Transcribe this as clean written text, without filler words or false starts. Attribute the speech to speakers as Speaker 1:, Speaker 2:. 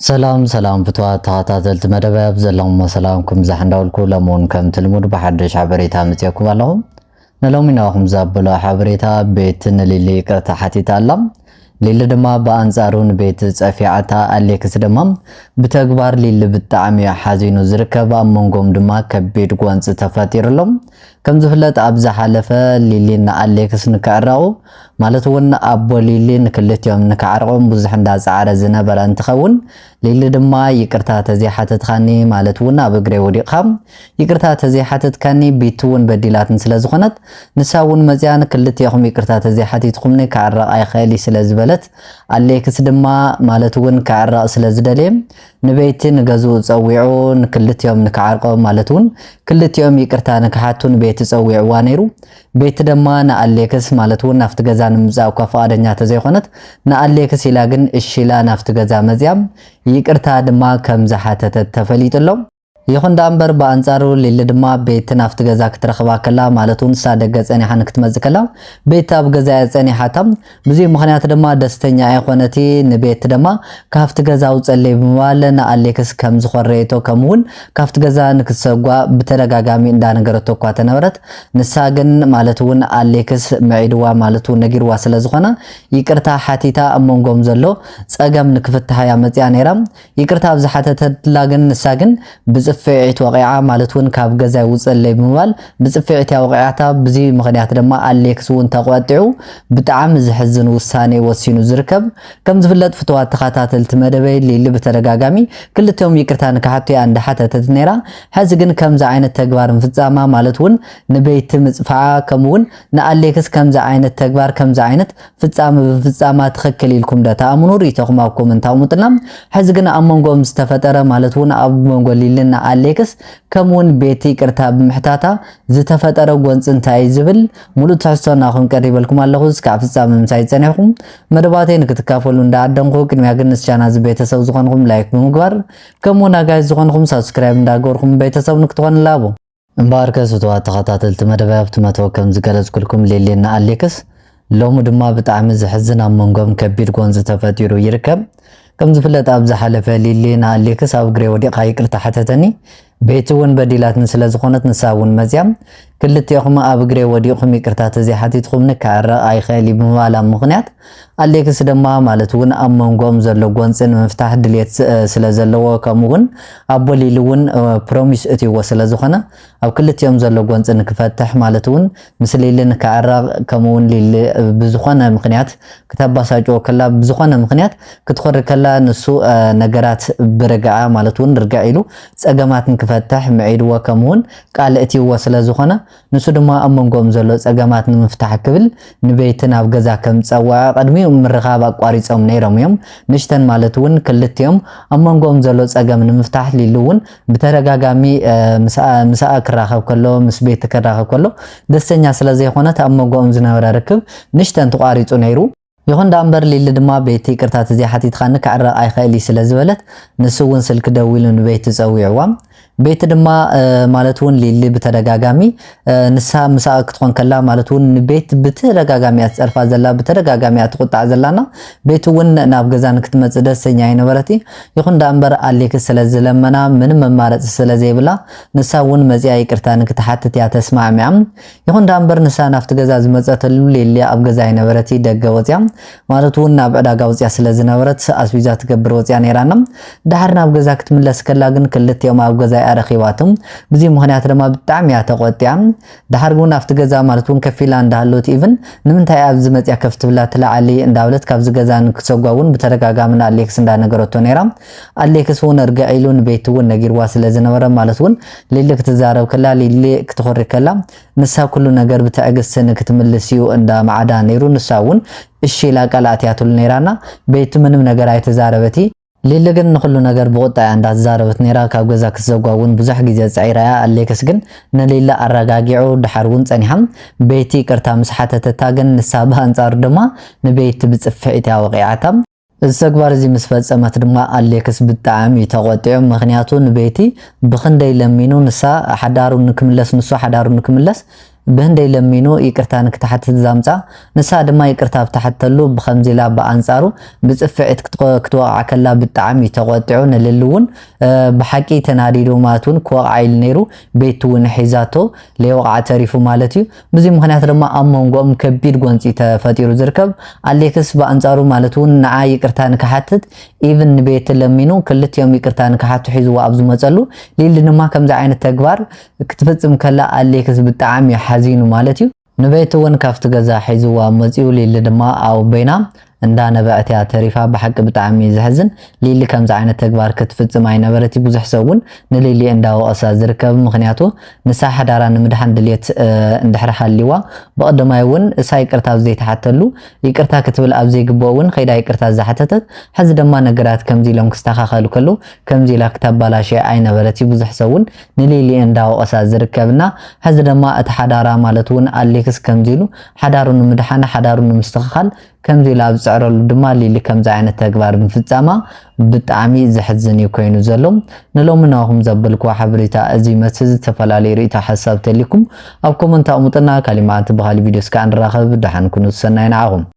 Speaker 1: سلام فتوات تاتلت مدباب زلهم وسلامكم زحنداولكم لمون كم تلمود بحدش حبريتا متيكم اللهم نلومي ناخم زابلا حبريتا بيتن للي كرتا حتيتا اللهم للي دما بانزارون بيت صفيعتا عليكس دمام بتكبار للي بالطعمي حزينو زركب امونغوم دما كبيد غوانص تفاتير لهم كم زفلت ابز حلفه للينا عليكس نكعراو ማለት ወን አቦ ሊሊን ክልትዮም ንካዓርቆም ብዙሕ እንዳጻዓረ ዝነበረ እንትኸውን ሊሊ ድማ ይቅርታ ተዚሓተትካኒ ማለት ወን ኣብ እግሬ ወዲቕም ይቅርታ ተዚሓተትካኒ ቢትውን በዲላትን ስለዝኾነት ንሳውን መጽያን ክልትዮም ይቅርታ ተዚሓቲትኩም ንካዓራቕ ኣይኸሊ ስለዝበለት አሌክስ ድማ ማለት ወን ካዓራቕ ስለዝደለም ንቤትን ገዙ ጸዊዑ ንክልትዮም ንካዓርቆም ማለት ወን ክልትዮም ይቅርታ ንካሓቱን ቤት ጸዊዑዋ ነይሩ ቤት ድማ ንአሌክስ ማለት ወን ናፍት ገዛ ንምዛው ከፋደኛ ተዘይኾነት ንአሌክስ ኢላ ግን እሺላ ናፍት ገዛ መዝያም ይቅርታ ድማ ከም ዝሓተተ ተፈሊጥሎም ይኹን ዳምበር በአንጻሩ ሊሊ ድማ ቤት ናፍት ገዛ ክትረኽባ ከላ ማለቱን ሳደገ ጸኒሓን ክትመዝከላ ቤት ኣብ ገዛ ጸኒሓታም ብዙ ምኽንያት ድማ ደስተኛ አይኾነቲ ንቤት ድማ ካፍት ገዛው ጸለይ በማለ ንአሌክስ ከም ዝኸረይቶ ከምውን ካፍት ገዛ ንክሰጓ በተደጋጋሚ እንዳነገረቶ እኳ ተነበረት ንሳ ግን ማለቱን አሌክስ መዒድዋ ማለቱ ነጊርዋ ስለዝኾነ ይቅርታ ሓቲታ አመንጎም ዘሎ ጸገም ንክፍትሃ ያመጽያ ነይራ ይቅርታ ኣብ ዝሓተተላ ግን ንሳ ግን بصفيعت وقعه مالتون كاب غزاي وصلي بمبال بصفيعت وقعتا بزي مخنيات دما اليكس ون تقواطعو بتعام زحزن وساني وسينو زركب كم زفلت فتوات تخاتاتل تمدبي ليلي بترغاغامي كلتهم يقرتان كحتي عند حتى تزنيرا حزغن كم ز عينت تغبار مفصاما مالتون نبيت مصفعا كمون ناليكس كم ز عينت تغبار كم ز عينت فصاما تخكليلكم داتا امنور يتخماكم انتاو مطلام حزغن امونغوم استفتره مالتون امونغو ليلنا አሌክስ ከመውን ቤት ይቅርታ በመሕታታ ዝተፈጠረ ጎንጽ እንታይ ዝብል ሙሉ ተሐሰና ኹም ቀሪበልኩም አለኹ እስከ ፍጻሜም ሳይጸነኹም መደባቴን ክትካፈሉ እንዳአደንኩ ቅድሚያ ግን ቻናል ቤተሰብ ዝኾንኩም ላይክ በመግባር ከመውን አጋዝ ዝኾንኩም ሰብስክራይብ እንዳገርኩም ቤተሰብ ንክትሆን ላቦ እንባርከስ ተኸታተልት መደባብት መተወከም ዝገለጽኩልኩም ሊሊና አሌክስ ሎሙ ድማ በጣም ዝሕዝን አመንጎም ከቢድ ጎንጽ ተፈጢሩ ይርከብ كم زفلت أبز حلفة ليلينا أليكس أو غري ودي قايقر تحتتني بيتون بديلات سلازخونت نساون مزيام كلتي أخما أب غري ودي أخمي كرتات زي حتي تخمن كعرا أي خالي بموالا مغنيات أليكس دما مالتون أمم قوم زلو قوانسن مفتاح دليت سلازلو كمون أبو ليلون بروميس اتي وسلازخونا أو كلتي يوم زلو قوانسن كفتح مالتون مثل لين كعرا كمون ليل بزخونا مغنيات كتاب باساجو كلا بزخونا مغنيات كتخور كلا نسو نجرات برجعة مالتون رجعيلو سأجمعتن كفتح معيد وكمون قال اتي وسلازخونا نسو دما أمم قوم زلو سأجمعتن مفتاح كبل نبيتنا بجزا كم تسوى قدمي مرغاب أقواريصهم نيرهم يوم نشتن مالتون كلتيهم أمانغوم زلو ጸገም ንምፍታሕ ሊሉውን በተረጋጋሚ مساء ክራኸብ ከሎ ምስ ቤት ክራኸብ ከሎ ደስተኛ ስለዘይኾነ ኣመንጎም ዝነበረ ርክብ ንሽተን ተቋሪጹ ነይሩ ይኹን ዳምበር ሊሊ ድማ ቤት ይቅርታ ተዚሓቲትካን ከዕረ ኣይኸሊ ስለዝበለት ንሱውን ስልክ ደዊሉ ንቤት ጸዊዕዋ ቤት ድማ ማለቱን ሊሊ በተደጋጋሚ ንሳ ምሳ ክትኾን ከላ ማለቱን ቤት በተደጋጋሚ ያጸርፋ ዘላ በተደጋጋሚ ያትቆጣ ዘላና ቤቱን ናብ ገዛን ክትመጽ ደስተኛ አይነበረቲ ይኹን ዳምበር አሌክስ ስለዝለመና ምንም መማረጽ ስለዘይብላ ንሳውን መጽያ ይቅርታን ክትሓትት ያ ተስማዕሚያም ይኹን ዳምበር ንሳ ናፍት ገዛ ዝመጸተሉ ሊሊ ኣብ ገዛ አይነበረቲ ደገ ወጽያ ማለቱን ናብ ዕዳጋ ወጽያ ስለዝነበረት አስቢዛ ትገብር ወጽያ ነይራና ዳሕር ናብ ገዛ ክትምለስ ከላ ግን ክልትዮም ኣብ ገዛ አረኺባቱም ብዙ ምክንያት ደማ በጣም ያተቆጥያም ዳርጉን አፍት ገዛ ማለቱን ከፊላ እንዳሉት ኢቭን ንምንታይ ኣብዚ መጽያ ከፍት ብላ ተላዓሊ እንዳብለት ካብዚ ገዛን ክሰጓውን በተረጋጋምና አሌክስ እንዳነገረቶ ነይራ አሌክስ ሆነ እርጋኢሉን ቤቱን ነጊርዋ ስለዝነበረ ማለቱን ሊሊ ክትዛረብ ከላ ሊሊ ክትخر ከላ ንሳ ኩሉ ነገር በተዕግስን ክትምልስዩ እንዳ ማዓዳ ነይሩ ንሳውን እሺ ላቃላት ያቱል ነይራና ቤት ምንም ነገር አይተዛረበቲ ሊልግን ንኹሉ ነገር በወጣ እንዳዛረበት ነይራ ካብ ገዛ ክዘጓውን ብዙሕ ግዜ ጻይራያ አሌክስ ግን ነሊላ አረጋጊዑ ድሓርውን ጸኒሐም ቤቲ ቅርታ መስሓተተታ ግን ንሳባ አንጻር ድማ ንቤት ብጽፍዒት ያወቂዓታም الزغبار زي مسفصمت دما አሌክስ بጣعم يتقطع مخنياتو نبيتي بخندي لمينو نسا حدارو نكملس نسو حدارو نكملس بهندي لمينو يقرتا نكتحت زامصا نسا دما يقرتا بتحتلو بخمزيلا بانصارو بصفعت كتوقع كلا بالطعم يتقطعو نللون بحقي تناديدو ماتون كوقعيل نيرو بيتون حيزاتو ليوقع تعريفو مالتي بزي مخنيات دما امونغوم كبير غونصي تفطيرو زركب عليكس بانصارو مالتون نعا يقرتا نكحتت ايفن بيت لمينو كلتيوم يقرتا نكحتو حيزو ابزو مصلو ليل نما كمزا عينت تግባር ክትፈጽም ከላ عليكس بالطعم يحزينو مالتي نبيت ون كافت غزا حيزوا مصيو ليل دما او بينا እንዳነ በእትያ ተሪፋ በሐቅ በጣም ይዘህዝን ሊሊ ከምዛ አይነት ተግባር ክትፍጽም አይነበረቲ ብዙሕ ሰውን ንሊሊ እንዳወቀሳ ዝርከብ ምክንያቱ ንሳ ሓዳራን ምድሃን ድልየት እንድሕር ሓሊዋ በቀደማይውን እሳይ ቅርታ ዘይ ተሓተሉ ይቅርታ ክትብል ኣብ ዘይ ግቦውን ኸይዳ ይቅርታ ዘሓተተት ሕዚ ደማ ነገራት ከምዚ ሎም ክስተኻኸሉ ከሉ ከምዚ ላ ክተባላሽ አይነበረቲ ብዙሕ ሰውን ንሊሊ እንዳወቀሳ ዝርከብና ሕዚ ደማ እቲ ሓዳራ ማለትውን አሌክስ ከምዚሉ ሓዳሩን ምድሃን ሓዳሩን ምስተኻኸል ከምዚ ላብ ጽዕረሉ ድማ ሊሊ ከምዛ ዓይነት ተግባር ምፍጻማ ብጣዕሚ ዝሕዝን ኮይኑ ዘሎም ንሎምናኹም ዘበልኩ ሓበሬታ እዚ መስዝ ተፈላለዩ ርእይታ ሓሳብ ተሊኩም ኣብ ኮመንት ኣሙጥና ካሊማት በኻሊ ቪድዮስ ከ እንራኸብ ድሓን ኩኑ ሰናይ ንዓኹም